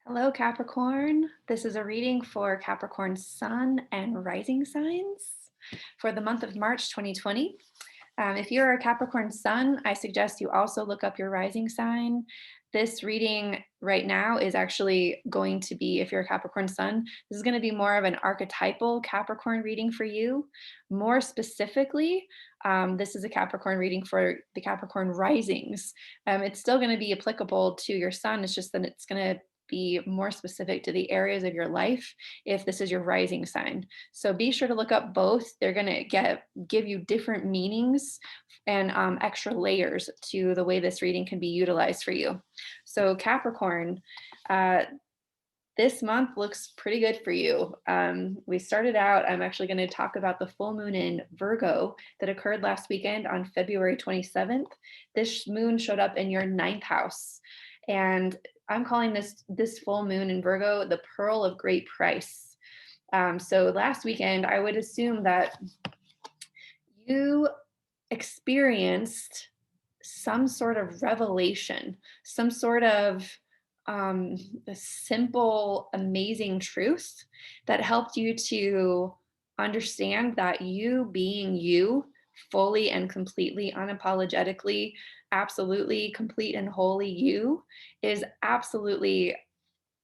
Hello, Capricorn. This is a reading for Capricorn sun and rising signs for the month of March 2020. If you're a Capricorn sun, I suggest you also look up your rising sign. This reading right now is actually going to be, if you're a Capricorn sun, this is going to be more of an archetypal Capricorn reading for you. More specifically, this is a Capricorn reading for the Capricorn risings. It's still going to be applicable to your sun. It's just that it's going to be more specific to the areas of your life if this is your rising sign. So be sure to look up both. They're going to give you different meanings and extra layers to the way this reading can be utilized for you. So Capricorn, uh, this month looks pretty good for you. We started out, I'm actually going to talk about the full moon in Virgo that occurred last weekend on February 27th. This moon showed up in your ninth house. And I'm calling this full moon in Virgo the pearl of great price. So last weekend, I would assume that you experienced some sort of revelation, some sort of a simple, amazing truth that helped you to understand that you being you, fully and completely, unapologetically, absolutely complete and wholly you, is absolutely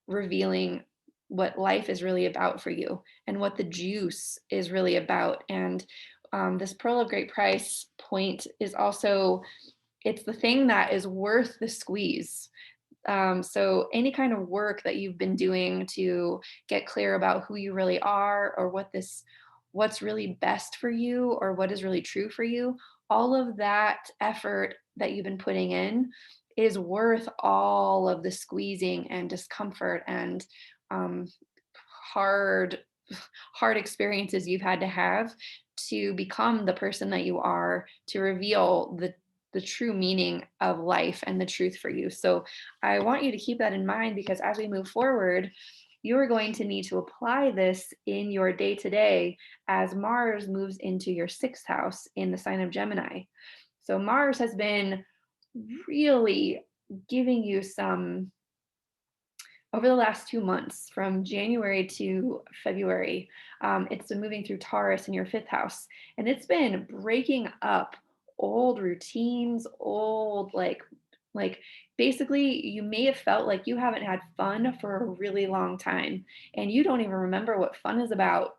revealing what life is really about for you and what the juice is really about. And this pearl of great price point is also, it's the thing that is worth the squeeze. So any kind of work that you've been doing to get clear about who you really are, or what's really best for you, or what is really true for you, all of that effort that you've been putting in is worth all of the squeezing and discomfort and um, hard hard experiences you've had to have to become the person that you are, to reveal the true meaning of life and the truth for you. So I want you to keep that in mind, because as we move forward, you're going to need to apply this in your day to day as Mars moves into your sixth house in the sign of Gemini. So Mars has been really giving you some, over the last 2 months, from January to February, it's been moving through Taurus in your fifth house, and it's been breaking up old routines, old like basically you may have felt like you haven't had fun for a really long time and you don't even remember what fun is about.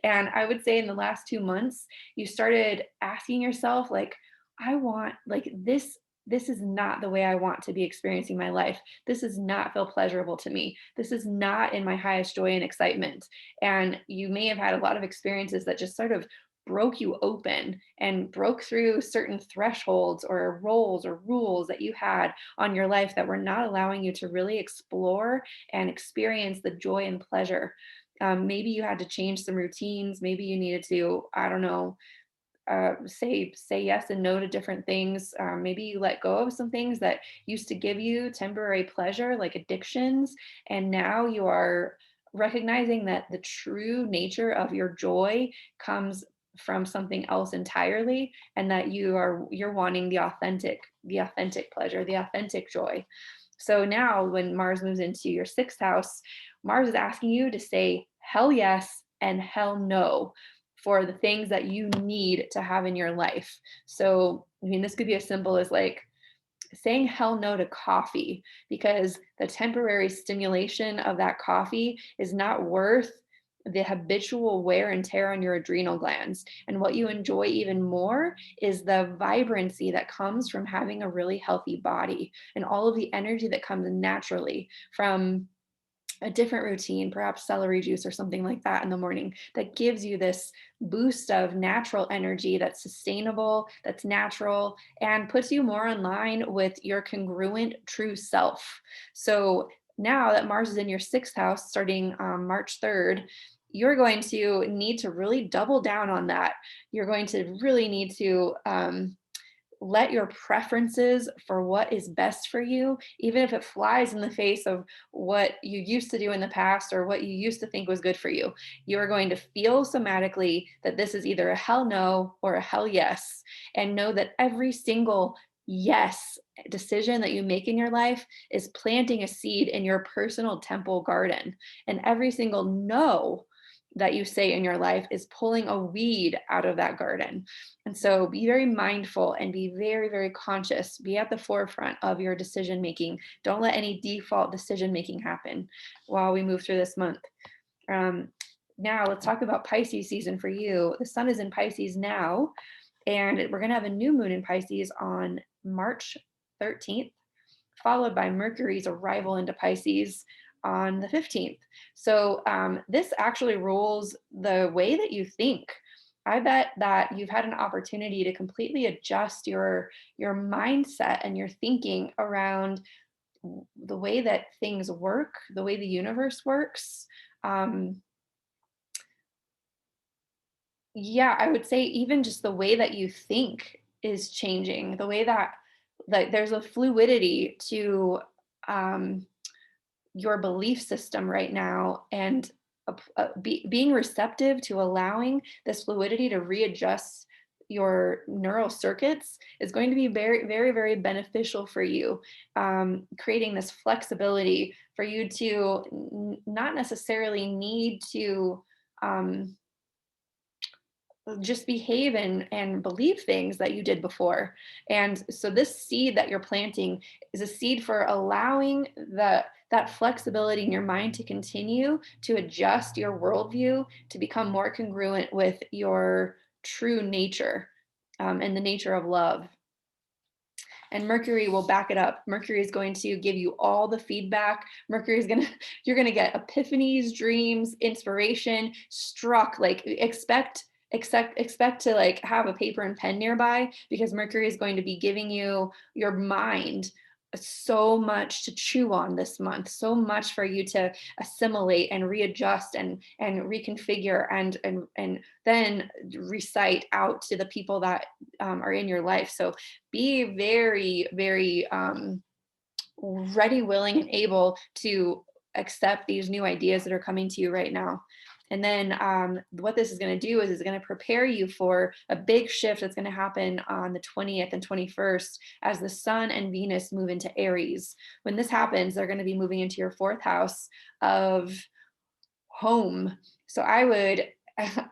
And I would say in the last 2 months, you started asking yourself, like, I want, like, this is not the way I want to be experiencing my life. This does not feel pleasurable to me. This is not in my highest joy and excitement. And you may have had a lot of experiences that just sort of broke you open and broke through certain thresholds or roles or rules that you had on your life that were not allowing you to really explore and experience the joy and pleasure. Maybe you had to change some routines. Maybe you needed to, I don't know, say yes and no to different things. Maybe you let go of some things that used to give you temporary pleasure, like addictions, and now you are recognizing that the true nature of your joy comes from something else entirely, and that you're wanting the authentic pleasure, the authentic joy. So now when Mars moves into your sixth house, Mars is asking you to say hell yes and hell no for the things that you need to have in your life. So, I mean, this could be as simple as like saying hell no to coffee, because the temporary stimulation of that coffee is not worth the habitual wear and tear on your adrenal glands. And what you enjoy even more is the vibrancy that comes from having a really healthy body and all of the energy that comes naturally from a different routine, perhaps celery juice or something like that in the morning, that gives you this boost of natural energy that's sustainable, that's natural, and puts you more in line with your congruent true self. So now that Mars is in your sixth house starting March 3rd, you're going to need to really double down on that. You're going to really need to let your preferences for what is best for you, even if it flies in the face of what you used to do in the past or what you used to think was good for you, you are going to feel somatically that this is either a hell no or a hell yes. And know that every single yes decision that you make in your life is planting a seed in your personal temple garden. And every single no that you say in your life is pulling a weed out of that garden. And so be very mindful and be very, very conscious. Be at the forefront of your decision making. Don't let any default decision making happen while we move through this month. Now let's talk about Pisces season for you. The sun is in Pisces now, and we're going to have a new moon in Pisces on March 13th, followed by Mercury's arrival into Pisces on the 15th. So this actually rules the way that you think. I bet that you've had an opportunity to completely adjust your mindset and your thinking around the way that things work, the way the universe works. Yeah, I would say even just the way that you think is changing, the way that there's a fluidity to um, your belief system right now, and being receptive to allowing this fluidity to readjust your neural circuits is going to be very, very, very beneficial for you, creating this flexibility for you to not necessarily need to just behave and believe things that you did before. And so this seed that you're planting is a seed for allowing that flexibility in your mind to continue to adjust your worldview to become more congruent with your true nature, and the nature of love. And Mercury will back it up. Mercury is going to give you all the feedback. You're going to get epiphanies, dreams, inspiration, struck. Like expect to like have a paper and pen nearby, because Mercury is going to be giving you your mind so much to chew on this month, so much for you to assimilate and readjust and reconfigure and then recite out to the people that are in your life. So be very, very ready, willing, and able to accept these new ideas that are coming to you right now. And then what this is going to do is it's going to prepare you for a big shift that's going to happen on the 20th and 21st as the sun and Venus move into Aries. When this happens, they're going to be moving into your fourth house of home. So I would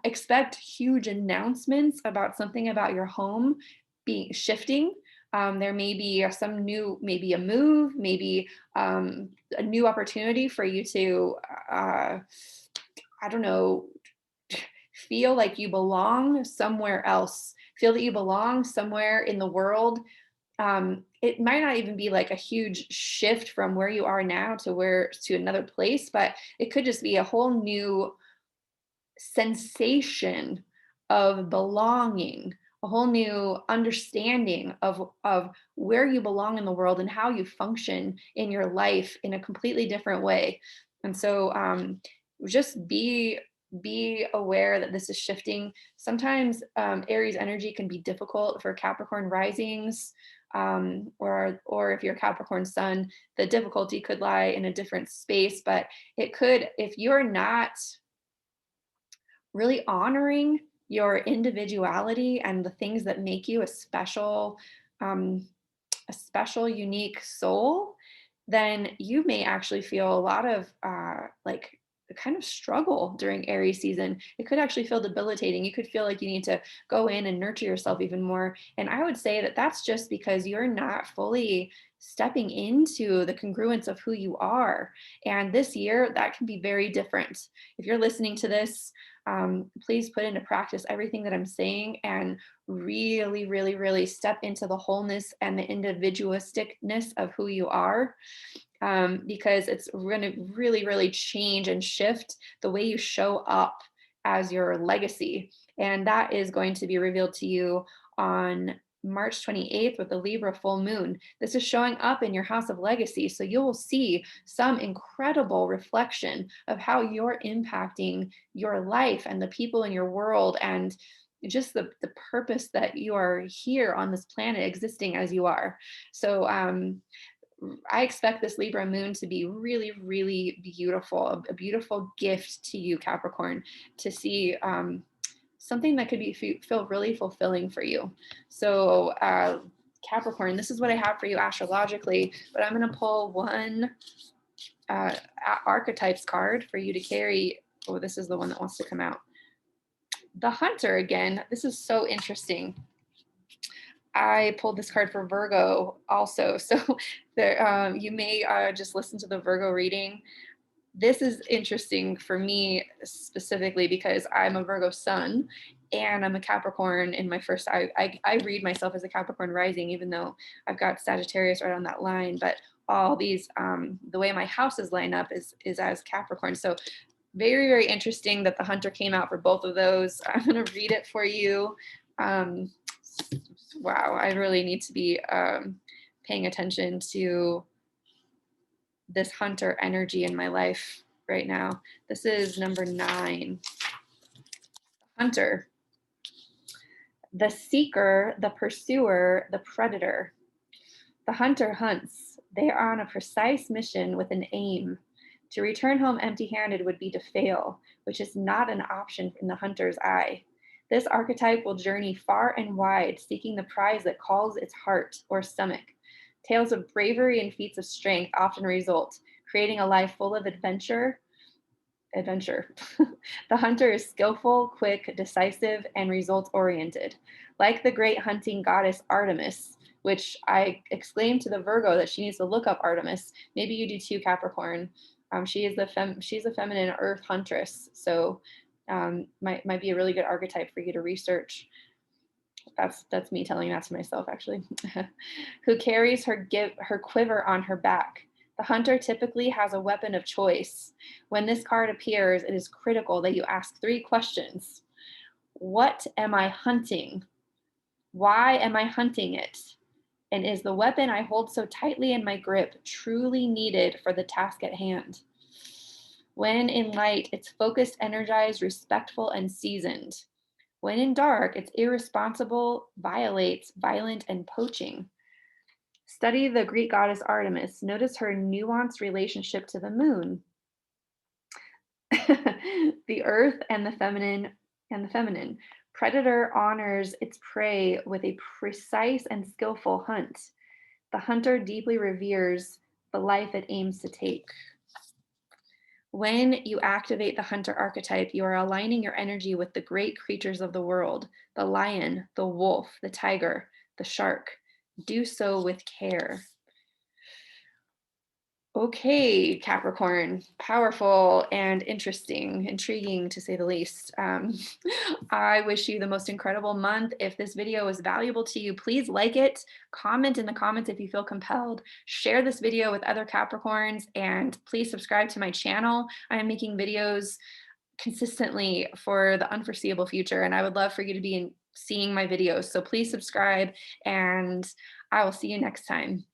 expect huge announcements about something about your home being shifting. There may be maybe a move, maybe a new opportunity for you to, I don't know, feel like you belong somewhere else, feel that you belong somewhere in the world. It might not even be like a huge shift from where you are now to another place, but it could just be a whole new sensation of belonging, a whole new understanding of where you belong in the world and how you function in your life in a completely different way. And so just be aware that this is shifting. Sometimes Aries energy can be difficult for Capricorn risings, or if you're Capricorn sun, the difficulty could lie in a different space. But it could, if you're not really honoring your individuality and the things that make you a special, unique soul, then you may actually feel a lot of like kind of struggle during Aries season. It could actually feel debilitating. You could feel like you need to go in and nurture yourself even more. And I would say that that's just because you're not fully stepping into the congruence of who you are. And this year, that can be very different. If you're listening to this, please put into practice everything that I'm saying and really, really, really step into the wholeness and the individualisticness of who you are, because it's going to really, really change and shift the way you show up as your legacy. And that is going to be revealed to you on March 28th with the Libra full moon. This is showing up in your house of legacy. So you will see some incredible reflection of how you're impacting your life and the people in your world, and just the purpose that you are here on this planet existing as you are. So I expect this Libra moon to be really, really beautiful, a beautiful gift to you, Capricorn, to see something that could feel really fulfilling for you. So Capricorn, this is what I have for you astrologically, but I'm going to pull one Archetypes card for you to carry. Oh, this is the one that wants to come out. The Hunter again. This is so interesting. I pulled this card for Virgo also. So there, you may just listen to the Virgo reading. This is interesting for me specifically because I'm a Virgo sun and I'm a Capricorn in my first, I read myself as a Capricorn rising, even though I've got Sagittarius right on that line, but all these, the way my houses line up is as Capricorn. So very, very interesting that the Hunter came out for both of those. I'm going to read it for you. Wow, I really need to be paying attention to this Hunter energy in my life right now. This is number 9. Hunter. The seeker, the pursuer, the predator. The hunter hunts. They are on a precise mission with an aim. To return home empty-handed would be to fail, which is not an option in the hunter's eye. This archetype will journey far and wide, seeking the prize that calls its heart or stomach. Tales of bravery and feats of strength often result, creating a life full of adventure. The hunter is skillful, quick, decisive, and results-oriented. Like the great hunting goddess Artemis, which I exclaimed to the Virgo that she needs to look up Artemis. Maybe you do too, Capricorn. She's a feminine earth huntress, so might be a really good archetype for you to research. That's me telling that to myself, actually. Who carries her quiver on her back. The hunter typically has a weapon of choice. When this card appears, it is critical that you ask 3 questions. What am I hunting? Why am I hunting it? And is the weapon I hold so tightly in my grip truly needed for the task at hand? When in light, it's focused, energized, respectful, and seasoned. When in dark, it's irresponsible, violates, violent, and poaching. Study the Greek goddess Artemis. Notice her nuanced relationship to the moon, the earth, and the feminine. Predator honors its prey with a precise and skillful hunt. The hunter deeply reveres the life it aims to take. When you activate the hunter archetype, you are aligning your energy with the great creatures of the world, the lion, the wolf, the tiger, the shark. Do so with care. Okay, Capricorn, powerful and interesting, intriguing to say the least. I wish you the most incredible month. If this video was valuable to you, please like it, comment in the comments if you feel compelled, share this video with other Capricorns, and please subscribe to my channel. I am making videos consistently for the unforeseeable future, and I would love for you to be seeing my videos. So please subscribe, and I will see you next time.